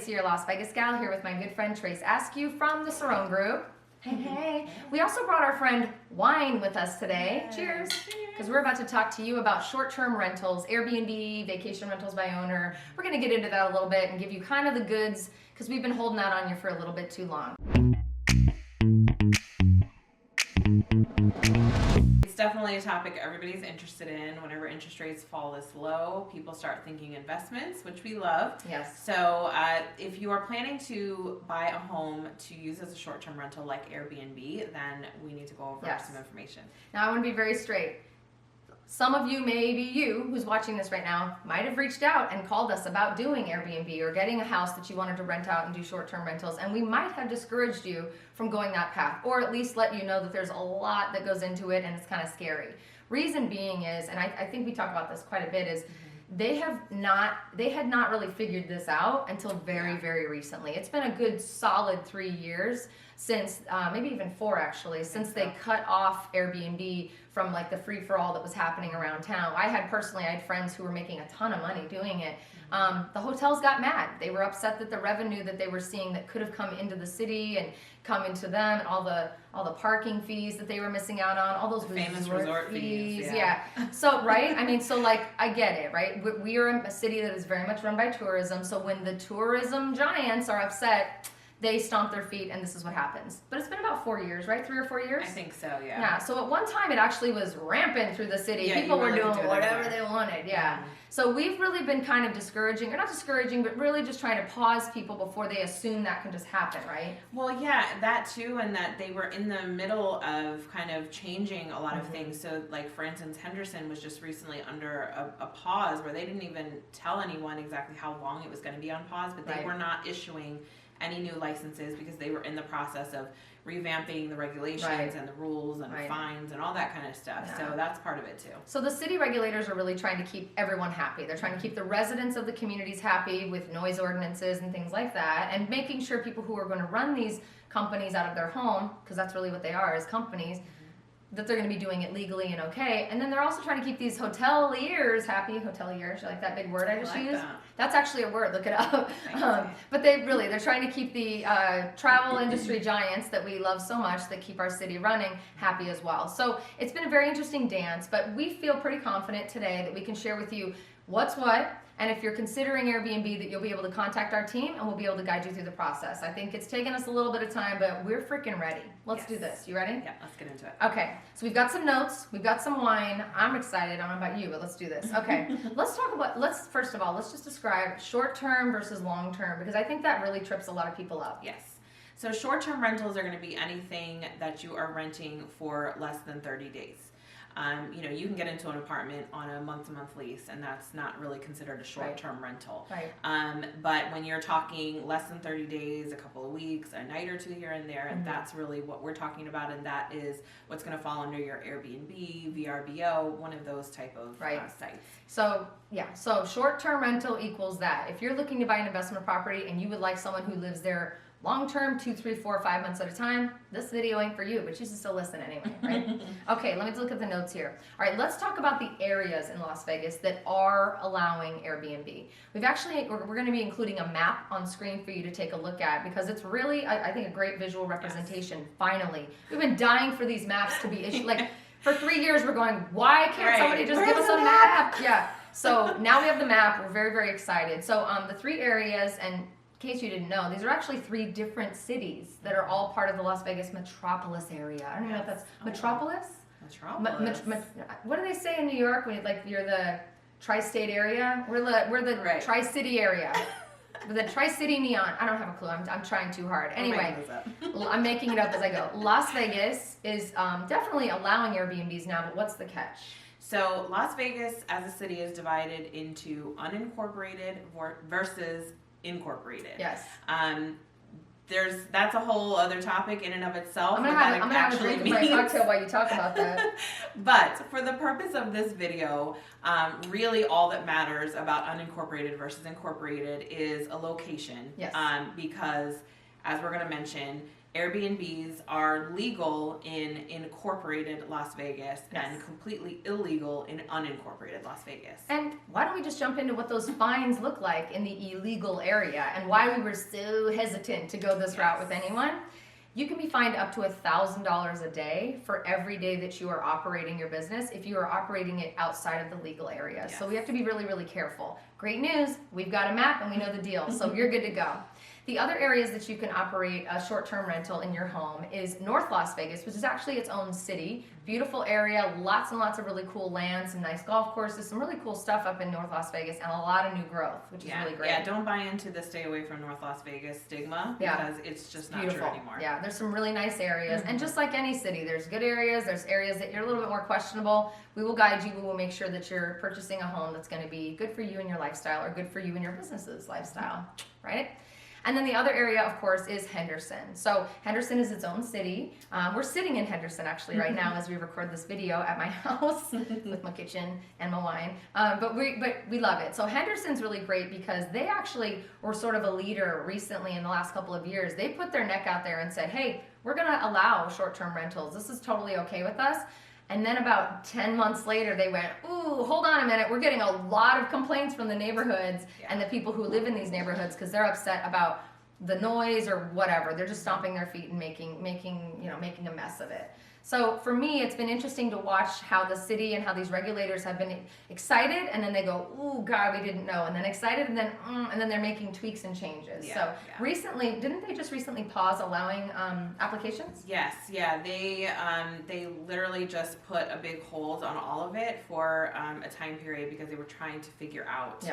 Stacy, your Las Vegas gal, here with my good friend Trace Askew from the Cerrone Group. Hey, hey. We also brought our friend Wine with us today. Yes. Cheers. Because we're about to talk to you about short-term rentals, Airbnb, vacation rentals by owner. We're going to get into that a little bit and give you kind of the goods because we've been holding that on you for a little bit too long. It's definitely a topic everybody's interested in. Whenever interest rates fall this low, people start thinking investments, which we love. Yes. So if you are planning to buy a home to use as a short-term rental like Airbnb, then we need to go over some information. Now I want to be very straight. Some of you, maybe you, who's watching this right now, might have reached out and called us about doing Airbnb or getting a house that you wanted to rent out and do short-term rentals, and we might have discouraged you from going that path, or at least let you know that there's a lot that goes into it and it's kind of scary. Reason being is, and I think we talk about this quite a bit, is they had not really figured this out until very, very recently. It's been a good solid 3 years since, maybe even 4 actually, since they cut off Airbnb from like the free-for-all that was happening around town. I had friends who were making a ton of money doing it. The hotels got mad. They were upset that the revenue that they were seeing that could have come into the city and come into them, and all the parking fees that they were missing out on, all those famous resort fees. Yeah. So right, I mean, so like I get it, right? We are a city that is very much run by tourism. So when the tourism giants are upset, they stomp their feet, and this is what happens. But it's been about 4 years, right? 3 or 4 years? I think so, yeah. Yeah, so at one time it actually was rampant through the city. Yeah, people were really doing whatever they wanted, yeah. So we've really been kind of discouraging, or not discouraging, but really just trying to pause people before they assume that can just happen, right? Well, yeah, that too, and that they were in the middle of kind of changing a lot of things. So, like, for instance, Henderson was just recently under a pause where they didn't even tell anyone exactly how long it was going to be on pause, but they were not issuing any new licenses because they were in the process of revamping the regulations and the rules and fines and all that kind of stuff. Yeah. So that's part of it too. So the city regulators are really trying to keep everyone happy. They're trying to keep the residents of the communities happy with noise ordinances and things like that, and making sure people who are going to run these companies out of their home, because that's really what they are, as companies, that they're going to be doing it legally and okay. And then they're also trying to keep these hoteliers happy. Hoteliers, you like that big word I just used? That's actually a word, look it up. But they're trying to keep the travel industry giants that we love so much, that keep our city running, happy as well. So it's been a very interesting dance, but we feel pretty confident today that we can share with you what's what. And if you're considering Airbnb, that you'll be able to contact our team and we'll be able to guide you through the process. I think it's taken us a little bit of time, but we're freaking ready. Let's do this. You ready? Yeah, let's get into it. Okay, so we've got some notes, we've got some wine. I'm excited. I don't know about you, but let's do this. Okay, first of all, let's just describe short-term versus long-term, because I think that really trips a lot of people up. Yes. So short-term rentals are going to be anything that you are renting for less than 30 days. You can get into an apartment on a month-to-month lease, and that's not really considered a short-term rental. Right. But when you're talking less than 30 days, a couple of weeks, a night or two here and there, that's really what we're talking about, and that is what's going to fall under your Airbnb, VRBO, one of those type of sites. So short-term rental equals that. If you're looking to buy an investment property and you would like someone who lives there long-term, 2, 3, 4, 5 months at a time, this video ain't for you, but you should still listen anyway, right? Okay, let me look at the notes here. All right, let's talk about the areas in Las Vegas that are allowing Airbnb. We're going to be including a map on screen for you to take a look at, because it's really, I think, a great visual representation. Finally, we've been dying for these maps to be issued. Like, for 3 years, we're going, why can't somebody just give us a map? Yeah, so now we have the map. We're very, very excited. So the 3 areas, and in case you didn't know, these are actually 3 different cities that are all part of the Las Vegas metropolis area. I don't even know if that's metropolis? Metropolis. What do they say in New York when you're the tri-state area? We're the tri-city area. The Tri-City Neon. I don't have a clue. I'm trying too hard. Anyway, I'm making it up as I go. Las Vegas is definitely allowing Airbnbs now, but what's the catch? So Las Vegas as a city is divided into unincorporated versus incorporated. Yes. That's a whole other topic in and of itself. I'm gonna have a drink of my cocktail while you talk about that. But for the purpose of this video, really all that matters about unincorporated versus incorporated is a location. Yes. Because, as we're going to mention, Airbnbs are legal in incorporated Las Vegas and completely illegal in unincorporated Las Vegas. And why don't we just jump into what those fines look like in the illegal area and why we were so hesitant to go this route with anyone? You can be fined up to $1,000 a day for every day that you are operating your business if you are operating it outside of the legal area. Yes. So we have to be really, really careful. Great news, we've got a map and we know the deal, so you're good to go. The other areas that you can operate a short-term rental in your home is North Las Vegas, which is actually its own city. Beautiful area, lots and lots of really cool land, some nice golf courses, some really cool stuff up in North Las Vegas, and a lot of new growth, which is really great. Yeah, don't buy into the stay away from North Las Vegas stigma because it's just not beautiful. true anymore. Yeah, there's some really nice areas, and just like any city, there's good areas, there's areas that you're a little bit more questionable. We will guide you, we will make sure that you're purchasing a home that's going to be good for you and your lifestyle, or good for you and your business's lifestyle, right? And then the other area, of course, is Henderson. So Henderson is its own city. We're sitting in Henderson actually right now as we record this video at my house with my kitchen and my wine. But we love it. So Henderson's really great because they actually were sort of a leader recently in the last couple of years. They put their neck out there and said, hey, we're going to allow short-term rentals. This is totally okay with us. And then about 10 months later, they went, ooh, hold on a minute. We're getting a lot of complaints from the neighborhoods and the people who live in these neighborhoods because they're upset about the noise or whatever. They're just stomping their feet and making a mess of it. So for me, it's been interesting to watch how the city and how these regulators have been excited, and then they go, ooh, God, we didn't know, and then excited, and then they're making tweaks and changes. Recently, didn't they just recently pause allowing applications? Yes, yeah, they literally just put a big hold on all of it for a time period because they were trying to figure out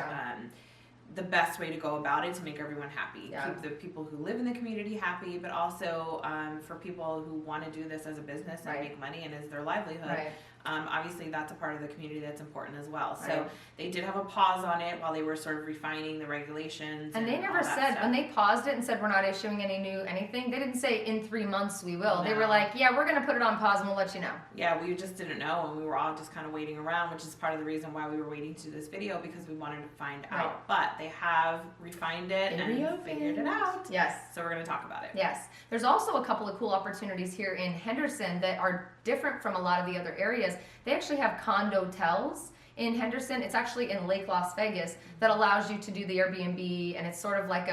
the best way to go about it to make everyone happy. Keep the people who live in the community happy, but also for people who want to do this as a business and make money and as their livelihood. Obviously, that's a part of the community that's important as well. So they did have a pause on it while they were sort of refining the regulations. And they never said, when they paused it and said, we're not issuing any new anything, they didn't say, in 3 months we will. No. They were like, yeah, we're going to put it on pause and we'll let you know. Yeah, we just didn't know, and we were all just kind of waiting around, which is part of the reason why we were waiting to do this video, because we wanted to find out. But they have refined it and figured it out. Yes. So we're going to talk about it. Yes. There's also a couple of cool opportunities here in Henderson that are different from a lot of the other areas. They actually have condo-tels in Henderson. It's actually in Lake Las Vegas that allows you to do the Airbnb, and it's sort of like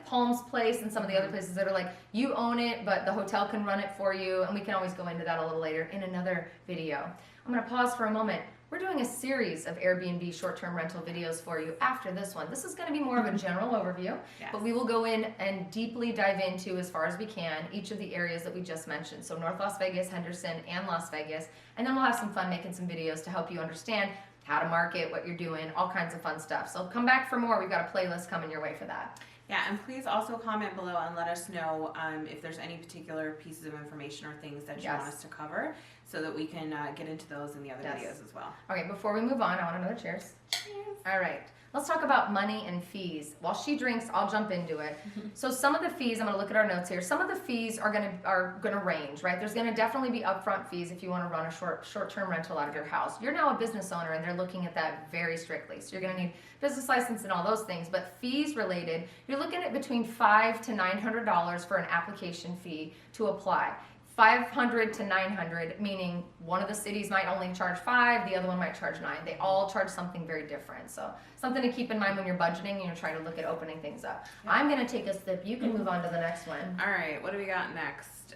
Palm's Place and some of the other places that are like, you own it, but the hotel can run it for you, and we can always go into that a little later in another video. I'm going to pause for a moment. We're doing a series of Airbnb short-term rental videos for you after this one. This is going to be more of a general overview, but we will go in and deeply dive into, as far as we can, each of the areas that we just mentioned. So North Las Vegas, Henderson, and Las Vegas. And then we'll have some fun making some videos to help you understand how to market, what you're doing, all kinds of fun stuff. So come back for more. We've got a playlist coming your way for that. Yeah, and please also comment below and let us know if there's any particular pieces of information or things that you want us to cover, so that we can get into those in the other videos as well. Okay, before we move on, I want another cheers. Cheers. All right. Let's talk about money and fees. While she drinks, I'll jump into it. So some of the fees, I'm going to look at our notes here. Some of the fees are going to range, right? There's going to definitely be upfront fees if you want to run a short-term rental out of your house. You're now a business owner, and they're looking at that very strictly. So you're going to need business license and all those things. But fees related, you're looking at between $500 to $900 for an application fee to apply. $500 to $900, meaning one of the cities might only charge $5, the other one might charge $9. They all charge something very different. So something to keep in mind when you're budgeting and you're trying to look at opening things up. I'm going to take a sip. You can move on to the next one. All right, what do we got next?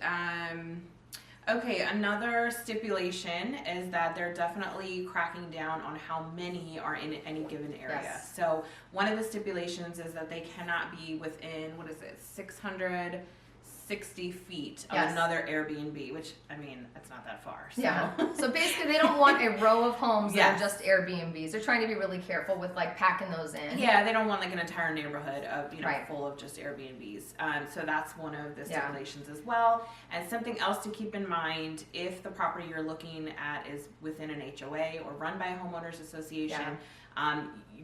Okay, another stipulation is that they're definitely cracking down on how many are in any given area. So one of the stipulations is that they cannot be within, 660 feet of another Airbnb, which, I mean, that's not that far. So. Yeah. So basically, they don't want a row of homes that are just Airbnbs. They're trying to be really careful with packing those in. Yeah, they don't want an entire neighborhood of full of just Airbnbs. So that's one of the stipulations as well. And something else to keep in mind: if the property you're looking at is within an HOA or run by a homeowners association.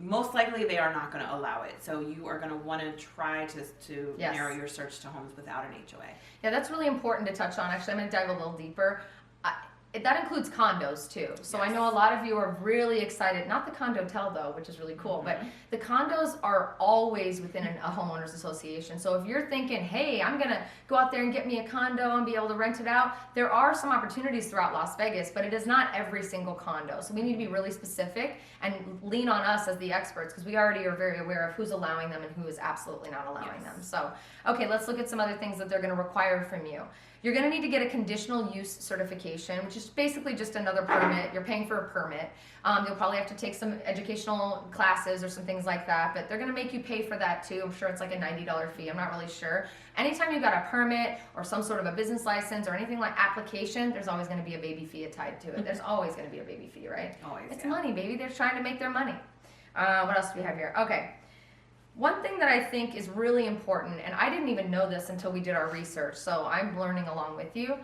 Most likely they are not going to allow it. So you are going to want to try to narrow your search to homes without an HOA. Yeah, that's really important to touch on. Actually, I'm going to dive a little deeper. that includes condos too. So I know a lot of you are really excited, not the condotel though, which is really cool, but the condos are always within a homeowners association. So if you're thinking, hey, I'm gonna go out there and get me a condo and be able to rent it out, there are some opportunities throughout Las Vegas, but it is not every single condo. So we need to be really specific and lean on us as the experts, because we already are very aware of who's allowing them and who is absolutely not allowing them. So, okay, let's look at some other things that they're gonna require from you. You're going to need to get a conditional use certification, which is basically just another permit. You're paying for a permit. You'll probably have to take some educational classes or some things like that, but they're going to make you pay for that too. I'm sure it's like a $90 fee. I'm not really sure. Anytime you've got a permit or some sort of a business license or anything like application, there's always going to be a baby fee tied to it. There's always going to be a baby fee, right? Always. It's money, baby. They're trying to make their money. What else do we have here? Okay. One thing that I think is really important, and I didn't even know this until we did our research, so I'm learning along with you.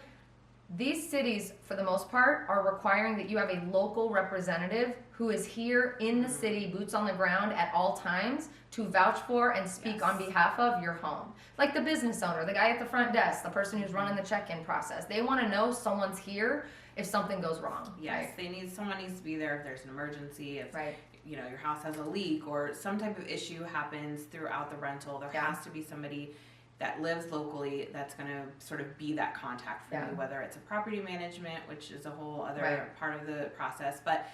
These cities, for the most part, are requiring that you have a local representative who is here in the city, boots on the ground at all times, to vouch for and speak on behalf of your home. Like the business owner, the guy at the front desk, the person who's running the check-in process. They want to know someone's here if something goes wrong. Yes, right? someone needs to be there if there's an emergency, if right. you know your house has a leak or some type of issue happens throughout the rental. There has to be somebody that lives locally that's going to sort of be that contact for you, whether it's a property management, which is a whole other part of the process, but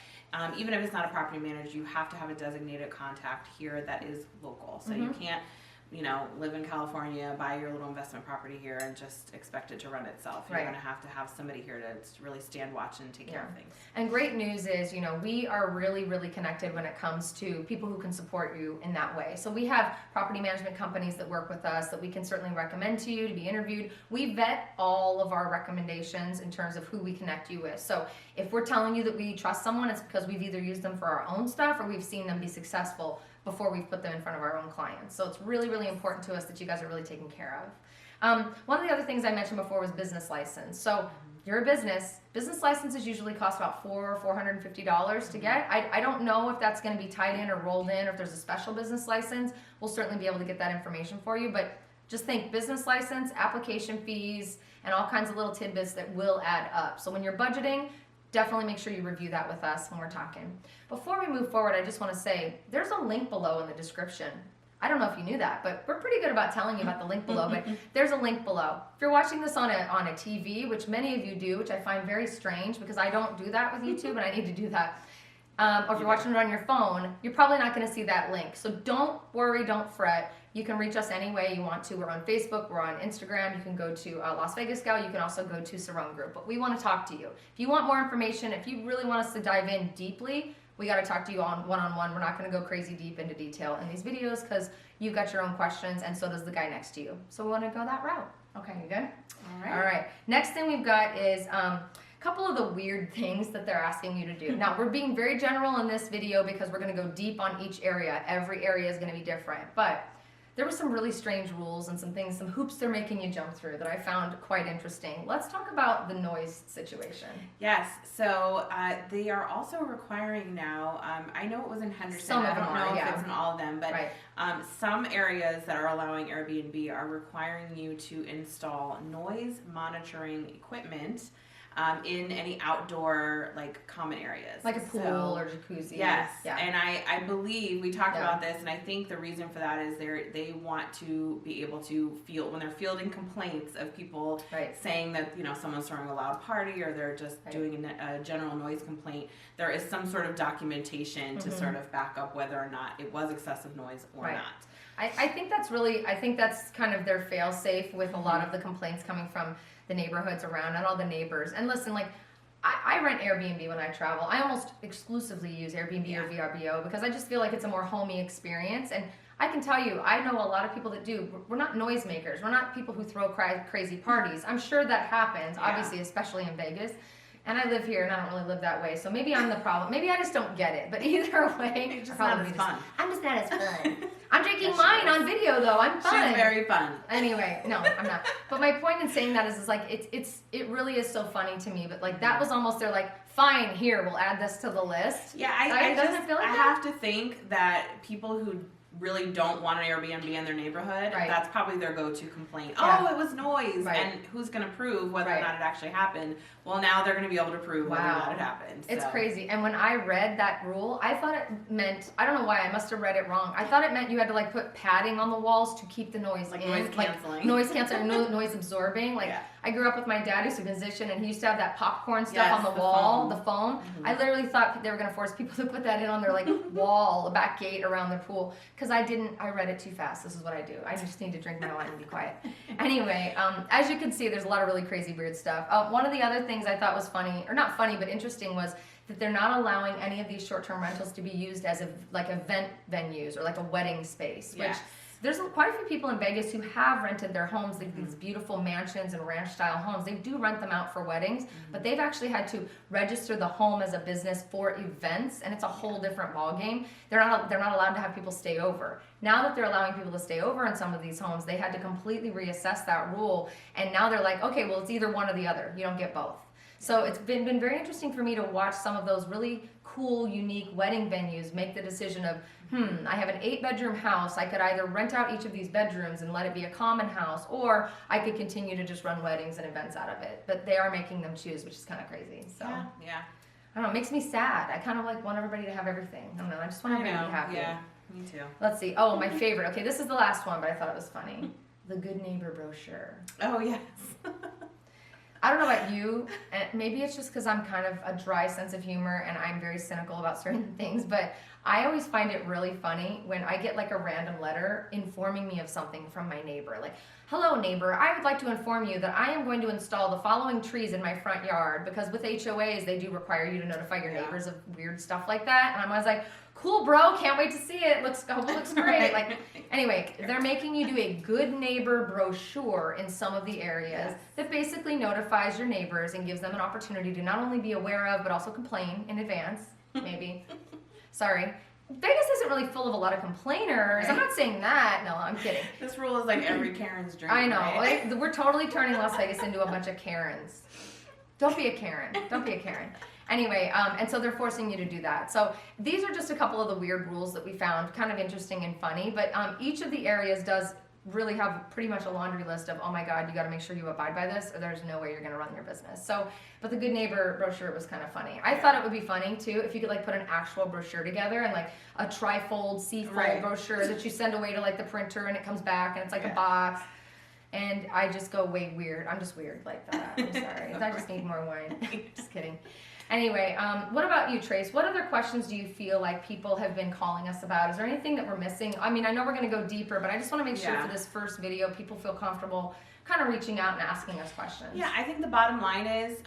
even if it's not a property manager, you have to have a designated contact here that is local. So you can't, you know, live in California, buy your little investment property here and just expect it to run itself. You're going to have somebody here to really stand watch and take care of things. And great news is, you know, we are really, really connected when it comes to people who can support you in that way. So we have property management companies that work with us that we can certainly recommend to you to be interviewed. We vet all of our recommendations in terms of who we connect you with. So if we're telling you that we trust someone, it's because we've either used them for our own stuff or we've seen them be successful before we've put them in front of our own clients. So it's really, really important to us that you guys are really taken care of. One of the other things I mentioned before was business license. So you're a business licenses usually cost about $450 to get. I don't know if that's going to be tied in or rolled in, or if there's a special business license. We'll certainly be able to get that information for you, but just think business license, application fees, and all kinds of little tidbits that will add up. So when you're budgeting, definitely make sure you review that with us when we're talking. Before we move forward, I just want to say there's a link below in the description. I don't know if you knew that, but we're pretty good about telling you about the link below, but there's a link below. If you're watching this on a TV, which many of you do, which I find very strange because I don't do that with YouTube and I need to do that, or if you're watching it on your phone, you're probably not going to see that link. So don't worry, don't fret. You can reach us any way you want to. We're on Facebook, we're on Instagram. You can go to Las Vegas Gal. You can also go to Cerrone Group. But we want to talk to you. If you want more information, if you really want us to dive in deeply, we got to talk to you on one-on-one. We're not going to go crazy deep into detail in these videos because you've got your own questions and so does the guy next to you. So we want to go that route. Okay, you good? All right. Next thing we've got is a couple of the weird things that they're asking you to do. Now, we're being very general in this video because we're going to go deep on each area. Every area is going to be different. But there were some really strange rules and some things, some hoops they're making you jump through that I found quite interesting. Let's talk about the noise situation. Yes, so they are also requiring now, I know it was in Henderson, Some of them I don't know are, if it's in all of them, but some areas that are allowing Airbnb are requiring you to install noise monitoring equipment in any outdoor like common areas, like a pool or jacuzzi. Yes, and I believe we talked about this, and I think the reason for that is they want to be able to field when they're fielding complaints of people saying that someone's throwing a loud party or they're just doing a general noise complaint. There is some sort of documentation to sort of back up whether or not it was excessive noise or not. I think that's kind of their fail safe with a lot of the complaints coming from the neighborhoods around and all the neighbors. And listen, like I rent Airbnb when I travel. I almost exclusively use Airbnb or VRBO because I just feel like it's a more homey experience. And I can tell you, I know a lot of people that do. We're not noisemakers. We're not people who throw crazy parties. I'm sure that happens, obviously, especially in Vegas. And I live here, and I don't really live that way. So maybe I'm the problem. Maybe I just don't get it. But either way, it's just not as fun. I'm just not as fun. I'm drinking wine on video, though. I'm fun. She's very fun. Anyway, no, I'm not. But my point in saying that is like it really is so funny to me. But like that was almost they're like, fine, here we'll add this to the list. Yeah, I have to think that people who really don't want an Airbnb in their neighborhood, Right. that's probably their go-to complaint. Yeah. Oh, it was noise. Right. And who's going to prove whether Right. or not it actually happened? Well, now they're going to be able to prove whether or Wow. not it happened. It's So. crazy. And when I read that rule, I thought it meant, I don't know why, I must have read it wrong. I thought it meant you had to like put padding on the walls to keep the noise Like in. noise canceling. Noise canceling, noise absorbing. Like Yeah. I grew up with my dad who's a musician and he used to have that popcorn stuff Yes, on the the wall, foam. the foam. Mhm. I literally thought they were going to force people to put that in on their like wall, the back gate around their pool. Because I read it too fast. This is what I do. I just need to drink my wine and be quiet. Anyway, as you can see, there's a lot of really crazy, weird stuff. One of the other things I thought was funny, or not funny, but interesting was that they're not allowing any of these short-term rentals to be used as like event venues or like a wedding space, which Yes. there's quite a few people in Vegas who have rented their homes, like these beautiful mansions and ranch-style homes. They do rent them out for weddings, but they've actually had to register the home as a business for events, and it's a whole different ballgame. They're not allowed to have people stay over. Now that they're allowing people to stay over in some of these homes, they had to completely reassess that rule, and now they're like, okay, well, it's either one or the other. You don't get both. So it's been very interesting for me to watch some of those really cool, unique wedding venues make the decision of, I have an 8-bedroom house. I could either rent out each of these bedrooms and let it be a common house, or I could continue to just run weddings and events out of it. But they are making them choose, which is kind of crazy. So Yeah. I don't know, it makes me sad. I kind of like want everybody to have everything. I don't know, I just want everybody to be happy. Yeah, me too. Let's see. Oh, my favorite. Okay, this is the last one, but I thought it was funny. The Good Neighbor brochure. Oh, yes. I don't know about you, and maybe it's just because I'm kind of a dry sense of humor and I'm very cynical about certain things, but I always find it really funny when I get like a random letter informing me of something from my neighbor. Like, hello neighbor, I would like to inform you that I am going to install the following trees in my front yard, because with HOAs, they do require you to notify your neighbors of weird stuff like that. And I'm always like, cool bro, can't wait to see it. Looks great. Like, anyway, they're making you do a Good Neighbor brochure in some of the areas that basically notifies your neighbors and gives them an opportunity to not only be aware of, but also complain in advance, maybe. Sorry. Vegas isn't really full of a lot of complainers. I'm not saying that. No, I'm kidding. This rule is like every Karen's dream. I know. Right? Like, we're totally turning Las Vegas into a bunch of Karens. Don't be a Karen. Don't be a Karen. Anyway, and so they're forcing you to do that. So these are just a couple of the weird rules that we found, kind of interesting and funny. But each of the areas does really have pretty much a laundry list of, oh my God, you got to make sure you abide by this, or there's no way you're going to run your business. So, but the Good Neighbor brochure was kind of funny. I thought it would be funny too if you could like put an actual brochure together and like a trifold, C-fold brochure that you send away to like the printer and it comes back and it's like a box. And I just go way weird. I'm just weird like that. I'm sorry. I just need more wine. Just kidding. Anyway, what about you, Trace? What other questions do you feel like people have been calling us about? Is there anything that we're missing? I mean, I know we're going to go deeper, but I just want to make sure for this first video, people feel comfortable kind of reaching out and asking us questions. Yeah, I think the bottom line is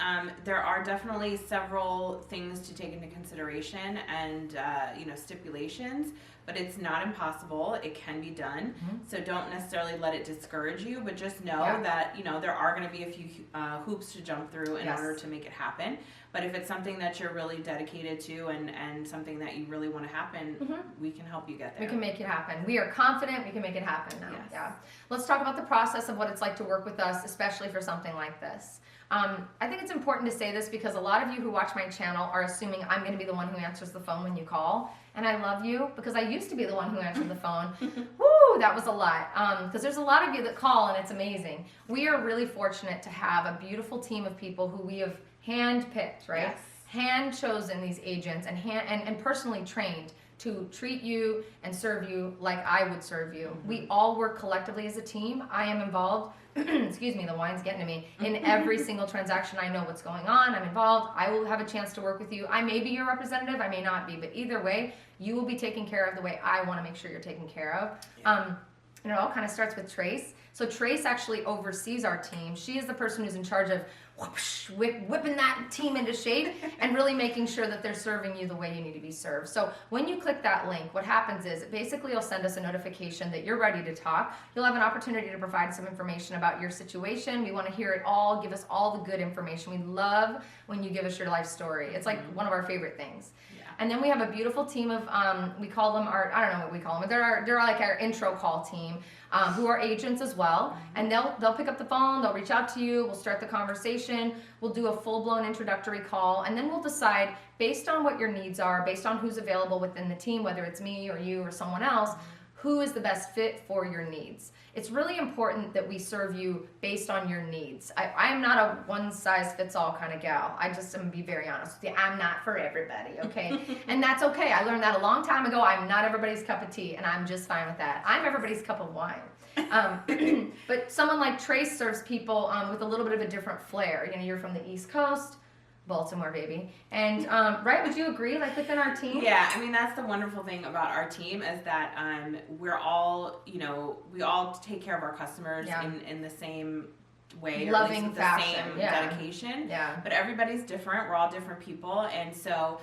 there are definitely several things to take into consideration and stipulations, but it's not impossible. It can be done. So don't necessarily let it discourage you, but just know that there are going to be a few hoops to jump through in order to make it happen. But if it's something that you're really dedicated to and something that you really want to happen, we can help you get there. We can make it happen. We are confident we can make it happen now. Yes. Yeah. Let's talk about the process of what it's like to work with us, especially for something like this. I think it's important to say this because a lot of you who watch my channel are assuming I'm going to be the one who answers the phone when you call. And I love you because I used to be the one who answered the phone. Woo, that was a lot. Because there's a lot of you that call and it's amazing. We are really fortunate to have a beautiful team of people who we have hand-picked, right? Yes. Hand-chosen these agents and personally trained to treat you and serve you like I would serve you. We all work collectively as a team. I am involved, excuse me, the wine's getting to me, in every single transaction. I know what's going on. I'm involved. I will have a chance to work with you. I may be your representative. I may not be. But either way, you will be taken care of the way I want to make sure you're taken care of. And it all kind of starts with Trace. So Trace actually oversees our team. She is the person who's in charge of whipping that team into shape and really making sure that they're serving you the way you need to be served. So when you click that link, what happens is it basically will send us a notification that you're ready to talk. You'll have an opportunity to provide some information about your situation. We want to hear it all. Give us all the good information. We love when you give us your life story. It's like one of our favorite things. And then we have a beautiful team of, we call them our, I don't know what we call them, they're like our intro call team, who are agents as well. And they'll pick up the phone, they'll reach out to you, we'll start the conversation, we'll do a full-blown introductory call, and then we'll decide, based on what your needs are, based on who's available within the team, whether it's me or you or someone else, who is the best fit for your needs. It's really important that we serve you based on your needs. I'm not a one-size-fits-all kind of gal. I just am going to be very honest with you. I'm not for everybody, okay? And that's okay. I learned that a long time ago. I'm not everybody's cup of tea, and I'm just fine with that. I'm everybody's cup of wine. But someone like Trace serves people with a little bit of a different flair. You know, you're from the East Coast. Baltimore, baby. And right, would you agree, like within our team? Yeah, I mean, that's the wonderful thing about our team is that we're all, you know, we all take care of our customers in the same way, loving or at least with fashion, the same dedication. Yeah. But everybody's different. We're all different people, and so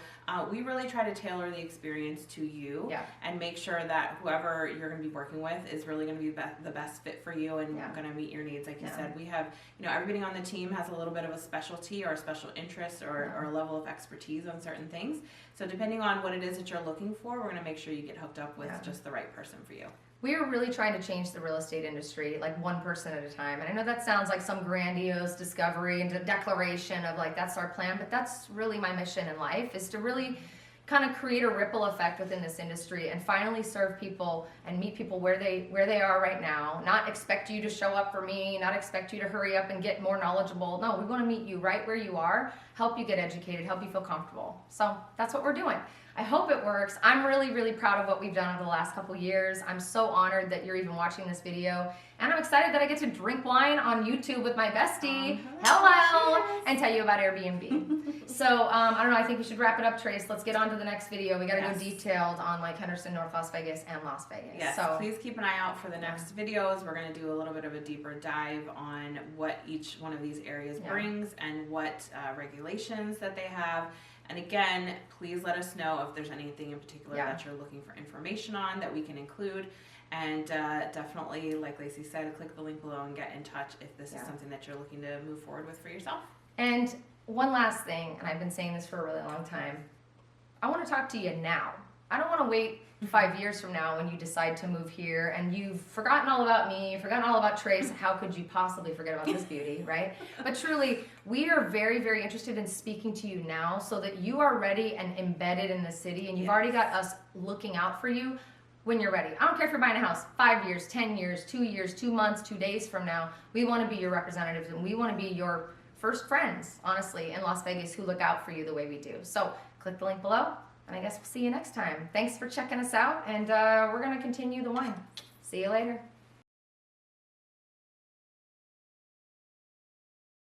we really try to tailor the experience to you and make sure that whoever you're going to be working with is really going to be the best fit for you and going to meet your needs. Like you said, we have, you know, everybody on the team has a little bit of a specialty or a special interest or a level of expertise on certain things. So depending on what it is that you're looking for, we're going to make sure you get hooked up with just the right person for you. We are really trying to change the real estate industry, like one person at a time. And I know that sounds like some grandiose discovery and declaration of like, that's our plan, but that's really my mission in life, is to really kind of create a ripple effect within this industry and finally serve people and meet people where they are right now. Not expect you to show up for me, not expect you to hurry up and get more knowledgeable. No, we want to meet you right where you are, help you get educated, help you feel comfortable. So that's what we're doing. I hope it works. I'm really, really proud of what we've done over the last couple years. I'm so honored that you're even watching this video. And I'm excited that I get to drink wine on YouTube with my bestie, hello, and tell you about Airbnb. So, I don't know, I think we should wrap it up, Trace. Let's get on to the next video. We got to go detailed on like Henderson, North Las Vegas, and Las Vegas. Yes, so please keep an eye out for the next videos. We're going to do a little bit of a deeper dive on what each one of these areas brings and what regulations that they have. And again, please let us know if there's anything in particular that you're looking for information on that we can include. And definitely, like Lacey said, click the link below and get in touch if this is something that you're looking to move forward with for yourself. And one last thing, and I've been saying this for a really long time, I want to talk to you now. I don't want to wait 5 years from now when you decide to move here and you've forgotten all about me, you've forgotten all about Trace. How could you possibly forget about this beauty, right? But truly, we are very, very interested in speaking to you now so that you are ready and embedded in the city, and you've already got us looking out for you when you're ready. I don't care if you're buying a house 5 years, 10 years, 2 years, 2 months, 2 days from now. We want to be your representatives, and we want to be your first friends, honestly, in Las Vegas who look out for you the way we do. So click the link below. And I guess we'll see you next time. Thanks for checking us out, and we're going to continue the wine. See you later.